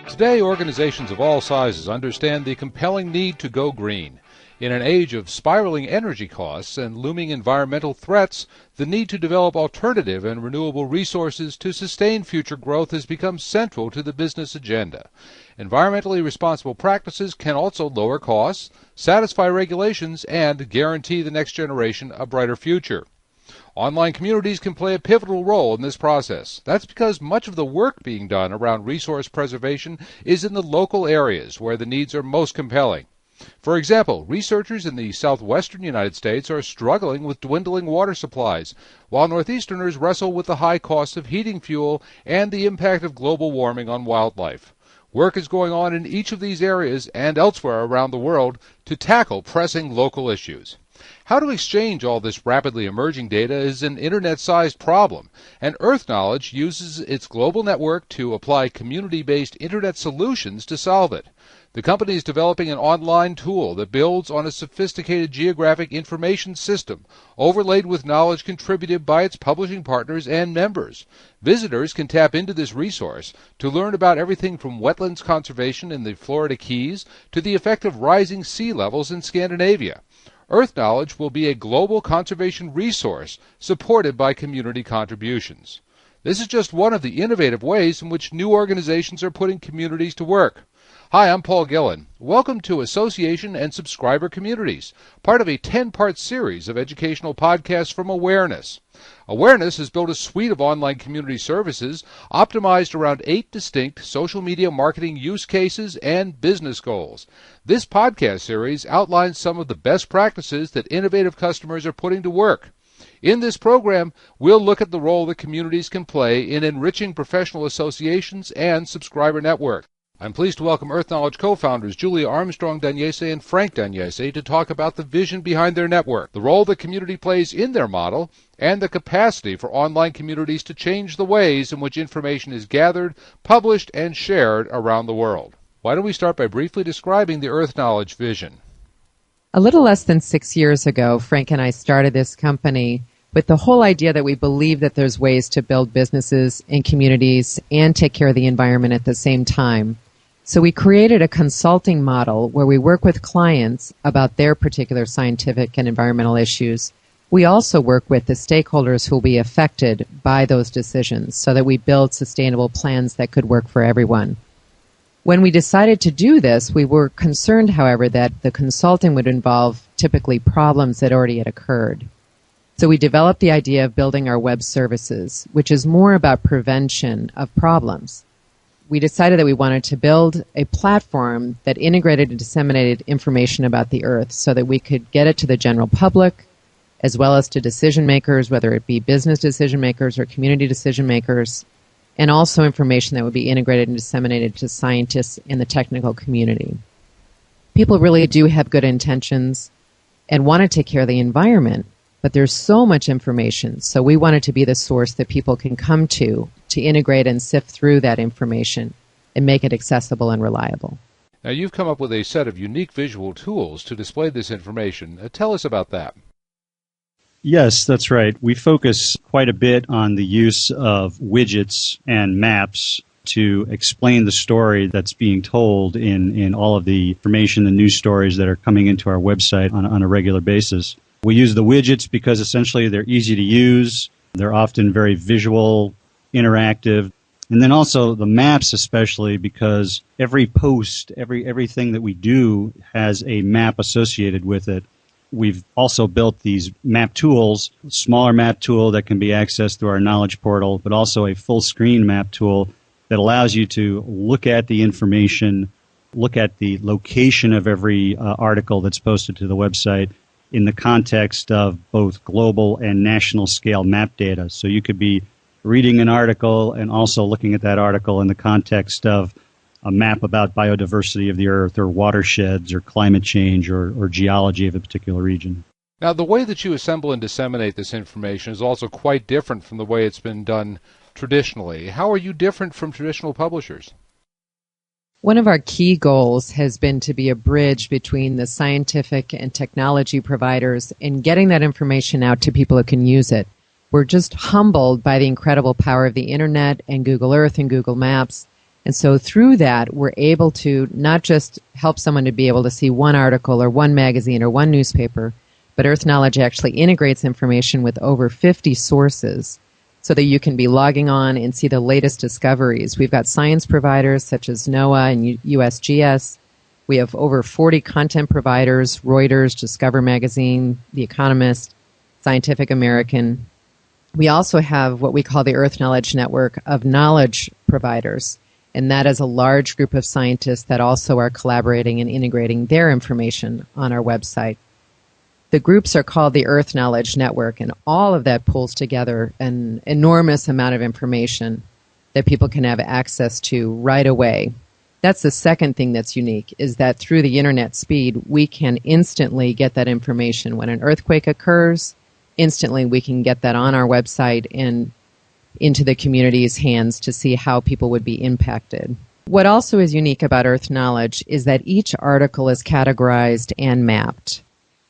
Today, organizations of all sizes understand the compelling need to go green. In an age of spiraling energy costs and looming environmental threats, the need to develop alternative and renewable resources to sustain future growth has become central to the business agenda. Environmentally responsible practices can also lower costs, satisfy regulations, and guarantee the next generation a brighter future. Online communities can play a pivotal role in this process. That's because much of the work being done around resource preservation is in the local areas where the needs are most compelling. For example, researchers in the southwestern United States are struggling with dwindling water supplies, while northeasterners wrestle with the high cost of heating fuel and the impact of global warming on wildlife. Work is going on in each of these areas and elsewhere around the world to tackle pressing local issues. How to exchange all this rapidly emerging data is an internet-sized problem, and EarthKnowledge uses its global network to apply community-based internet solutions to solve it. The company is developing an online tool that builds on a sophisticated geographic information system overlaid with knowledge contributed by its publishing partners and members. Visitors can tap into this resource to learn about everything from wetlands conservation in the Florida Keys to the effect of rising sea levels in Scandinavia. EarthKnowledge will be a global conservation resource supported by community contributions. This is just one of the innovative ways in which new organizations are putting communities to work. Hi, I'm Paul Gillen. Welcome to Association and Subscriber Communities, part of a 10-part series of educational podcasts from Awareness. Awareness has built a suite of online community services optimized around 8 distinct social media marketing use cases and business goals. This podcast series outlines some of the best practices that innovative customers are putting to work. In this program, we'll look at the role that communities can play in enriching professional associations and subscriber networks. I'm pleased to welcome EarthKnowledge co-founders Julia Armstrong-Dagnese and Frank Dagnese to talk about the vision behind their network, the role the community plays in their model, and the capacity for online communities to change the ways in which information is gathered, published, and shared around the world. Why don't we start by briefly describing the EarthKnowledge vision? A little less than 6 years ago, Frank and I started this company with the whole idea that we believe that there's ways to build businesses and communities and take care of the environment at the same time. So we created a consulting model where we work with clients about their particular scientific and environmental issues. We also work with the stakeholders who will be affected by those decisions so that we build sustainable plans that could work for everyone. When we decided to do this, we were concerned, however, that the consulting would involve typically problems that already had occurred. So we developed the idea of building our web services, which is more about prevention of problems. We decided that we wanted to build a platform that integrated and disseminated information about the Earth so that we could get it to the general public as well as to decision makers, whether it be business decision makers or community decision makers, and also information that would be integrated and disseminated to scientists in the technical community. People really do have good intentions and want to take care of the environment, but there's so much information, so we wanted to be the source that people can come to integrate and sift through that information and make it accessible and reliable. Now, you've come up with a set of unique visual tools to display this information. Tell us about that. Yes, that's right. We focus quite a bit on the use of widgets and maps to explain the story that's being told in all of the information, the news stories that are coming into our website on a regular basis. We use the widgets because essentially they're easy to use. They're often very visual, interactive, and then also the maps, especially because every post, everything that we do has a map associated with it. We've also built these map tools, a smaller map tool that can be accessed through our knowledge portal, but also a full screen map tool that allows you to look at the information, look at the location of every article that's posted to the website in the context of both global and national scale map data. So you could be reading an article and also looking at that article in the context of a map about biodiversity of the Earth or watersheds or climate change or geology of a particular region. Now, the way that you assemble and disseminate this information is also quite different from the way it's been done traditionally. How are you different from traditional publishers? One of our key goals has been to be a bridge between the scientific and technology providers and getting that information out to people who can use it. We're just humbled by the incredible power of the Internet and Google Earth and Google Maps. And so through that, we're able to not just help someone to be able to see one article or one magazine or one newspaper, but EarthKnowledge actually integrates information with over 50 sources so that you can be logging on and see the latest discoveries. We've got science providers such as NOAA and USGS. We have over 40 content providers, Reuters, Discover Magazine, The Economist, Scientific American. We also have what we call the EarthKnowledge network of knowledge providers, and that is a large group of scientists that also are collaborating and integrating their information on our website. The groups are called the EarthKnowledge network, and all of that pulls together an enormous amount of information that people can have access to right away. That's the second thing that's unique, is that through the internet speed, we can instantly get that information. When an earthquake occurs, instantly we can get that on our website and into the community's hands to see how people would be impacted. What also is unique about EarthKnowledge is that each article is categorized and mapped.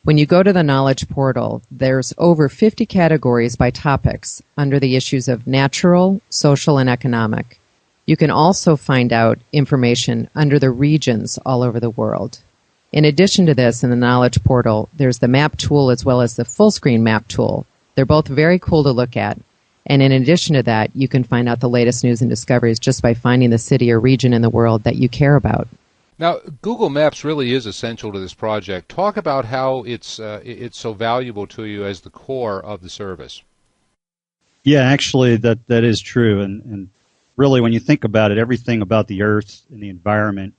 When you go to the Knowledge portal, there's over 50 categories by topics under the issues of natural, social, and economic. You can also find out information under the regions all over the world. In addition to this, in the Knowledge portal, there's the map tool as well as the full screen map tool. They're both very cool to look at. And in addition to that, you can find out the latest news and discoveries just by finding the city or region in the world that you care about. Now, Google Maps really is essential to this project. Talk about how it's so valuable to you as the core of the service. Yeah, actually, that is true. And really, when you think about it, everything about the Earth and the environment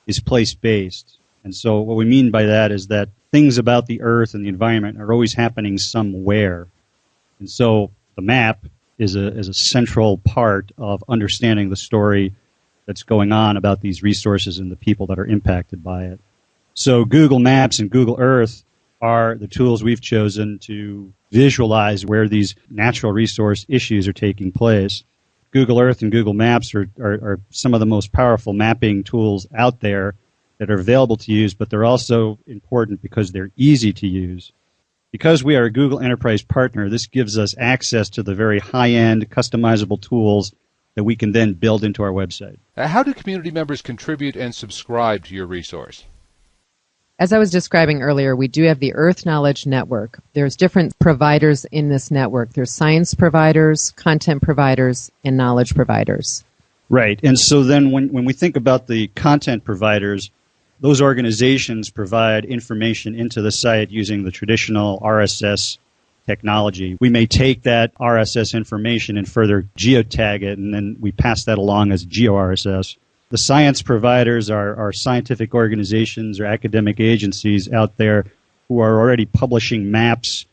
is place-based. And so what we mean by that is that things about the Earth and the environment are always happening somewhere. And so the map is a central part of understanding the story that's going on about these resources and the people that are impacted by it. So Google Maps and Google Earth are the tools we've chosen to visualize where these natural resource issues are taking place. Google Earth and Google Maps are some of the most powerful mapping tools out there that are available to use, but they're also important because they're easy to use. Because we are a Google Enterprise partner, this gives us access to the very high-end, customizable tools that we can then build into our website. How do community members contribute and subscribe to your resource? As I was describing earlier, we do have the EarthKnowledge network. There's different providers in this network. There's science providers, content providers, and knowledge providers. Right. And so then when we think about the content providers, those organizations provide information into the site using the traditional RSS technology. We may take that RSS information and further geotag it, and then we pass that along as GeoRSS. The science providers are scientific organizations or academic agencies out there who are already publishing maps,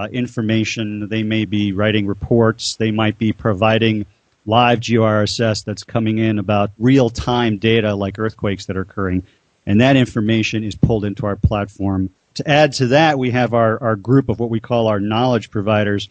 information. They may be writing reports. They might be providing live GeoRSS that's coming in about real-time data like earthquakes that are occurring. And that information is pulled into our platform. To add to that, we have our group of what we call our knowledge providers.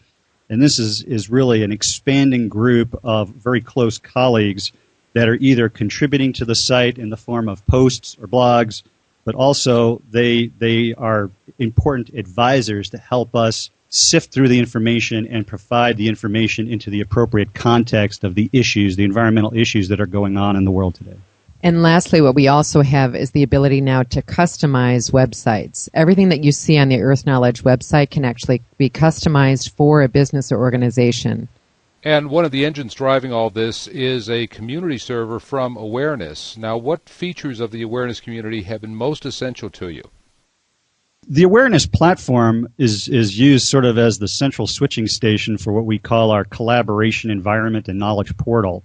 And this is really an expanding group of very close colleagues that are either contributing to the site in the form of posts or blogs, but also they are important advisors to help us sift through the information and provide the information into the appropriate context of the issues, the environmental issues that are going on in the world today. And lastly, what we also have is the ability now to customize websites. Everything that you see on the EarthKnowledge website can actually be customized for a business or organization. And one of the engines driving all this is a community server from Awareness. Now, what features of the Awareness community have been most essential to you? The Awareness platform is used sort of as the central switching station for what we call our collaboration environment and knowledge portal.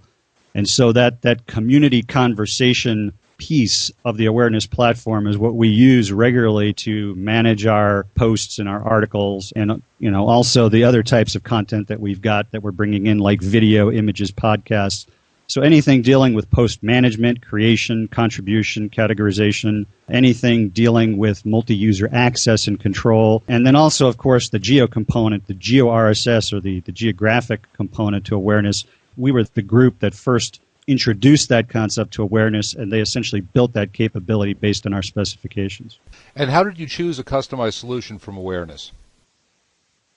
And so that community conversation piece of the Awareness platform is what we use regularly to manage our posts and our articles, and also the other types of content that we've got that we're bringing in, like video, images, podcasts. So anything dealing with post management, creation, contribution, categorization, anything dealing with multi-user access and control, and then also, of course, the geo component, the GeoRSS or the geographic component to Awareness. We were the group that first introduced that concept to awareness, and they essentially built that capability based on our specifications. And how did you choose a customized solution from awareness?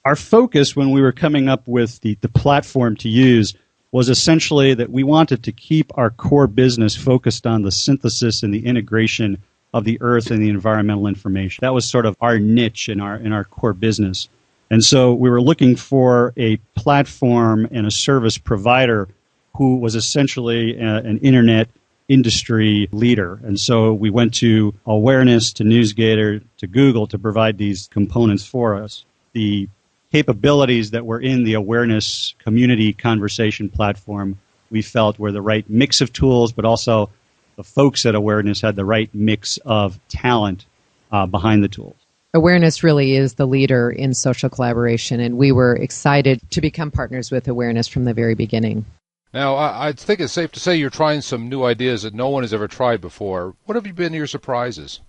Our focus when we were coming up with the platform to use was essentially that we wanted to keep our core business focused on the synthesis and the integration of the earth and the environmental information. That was sort of our niche in our core business. And so we were looking for a platform and a service provider who was essentially an internet industry leader. And so we went to Awareness, to NewsGator, to Google to provide these components for us. The capabilities that were in the Awareness community conversation platform we felt were the right mix of tools, but also the folks at Awareness had the right mix of talent behind the tools. Awareness really is the leader in social collaboration, and we were excited to become partners with Awareness from the very beginning. Now, I think it's safe to say you're trying some new ideas that no one has ever tried before. What have been your surprises?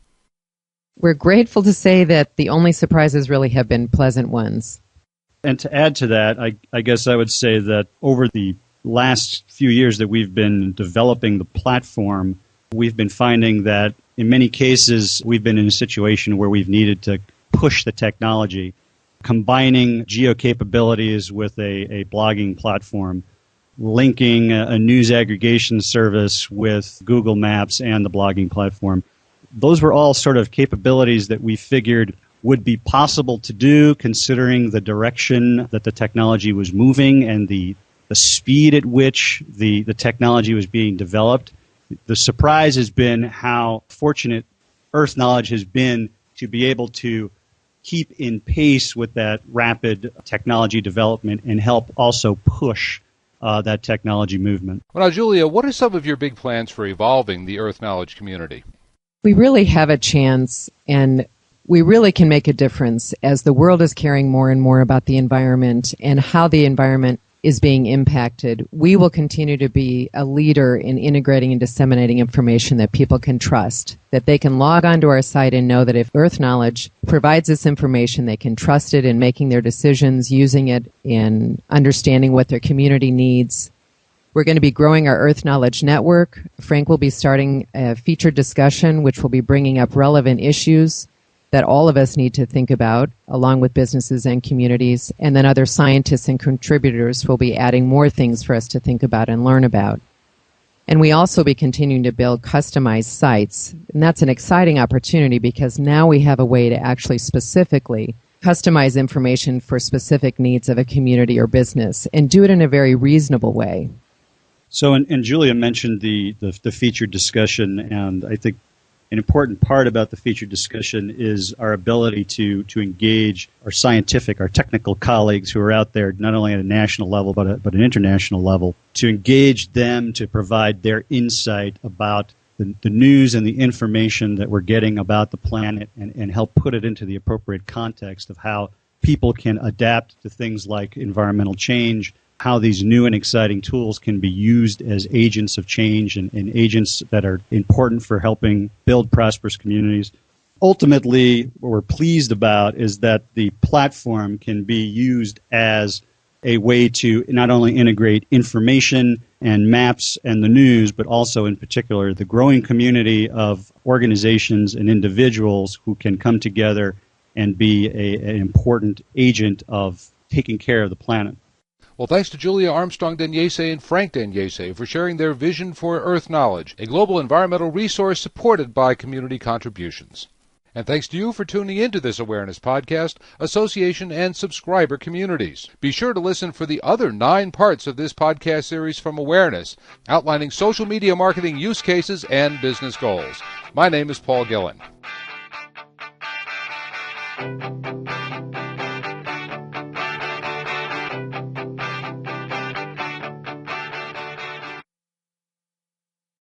We're grateful to say that the only surprises really have been pleasant ones. And to add to that, I guess I would say that over the last few years that we've been developing the platform, we've been finding that in many cases we've been in a situation where we've needed to push the technology, combining geo capabilities with a blogging platform, linking a news aggregation service with Google Maps and the blogging platform. Those were all sort of capabilities that we figured would be possible to do considering the direction that the technology was moving and the speed at which the technology was being developed. The surprise has been how fortunate EarthKnowledge has been to be able to keep in pace with that rapid technology development and help also push that technology movement. Well, now, Julia, what are some of your big plans for evolving the EarthKnowledge community? We really have a chance, and we really can make a difference as the world is caring more and more about the environment and how the environment is being impacted. We will continue to be a leader in integrating and disseminating information that people can trust, that they can log onto our site and know that if EarthKnowledge provides this information, they can trust it in making their decisions, using it in understanding what their community needs. We're going to be growing our EarthKnowledge network. Frank will be starting a featured discussion which will be bringing up relevant issues that all of us need to think about, along with businesses and communities, and then other scientists and contributors will be adding more things for us to think about and learn about. And we also be continuing to build customized sites, and that's an exciting opportunity because now we have a way to actually specifically customize information for specific needs of a community or business and do it in a very reasonable way. So, and Julia mentioned the featured discussion, and I think an important part about the featured discussion is our ability to engage our technical colleagues who are out there, not only at a national level but an international level, to engage them to provide their insight about the news and the information that we're getting about the planet and help put it into the appropriate context of how people can adapt to things like environmental change, how these new and exciting tools can be used as agents of change and agents that are important for helping build prosperous communities. Ultimately, what we're pleased about is that the platform can be used as a way to not only integrate information and maps and the news, but also in particular the growing community of organizations and individuals who can come together and be an important agent of taking care of the planet. Well, thanks to Julia Armstrong-Deniese and Frank Deniese for sharing their vision for EarthKnowledge, a global environmental resource supported by community contributions. And thanks to you for tuning into this Awareness Podcast, association and subscriber communities. Be sure to listen for the other 9 parts of this podcast series from Awareness, outlining social media marketing use cases and business goals. My name is Paul Gillen.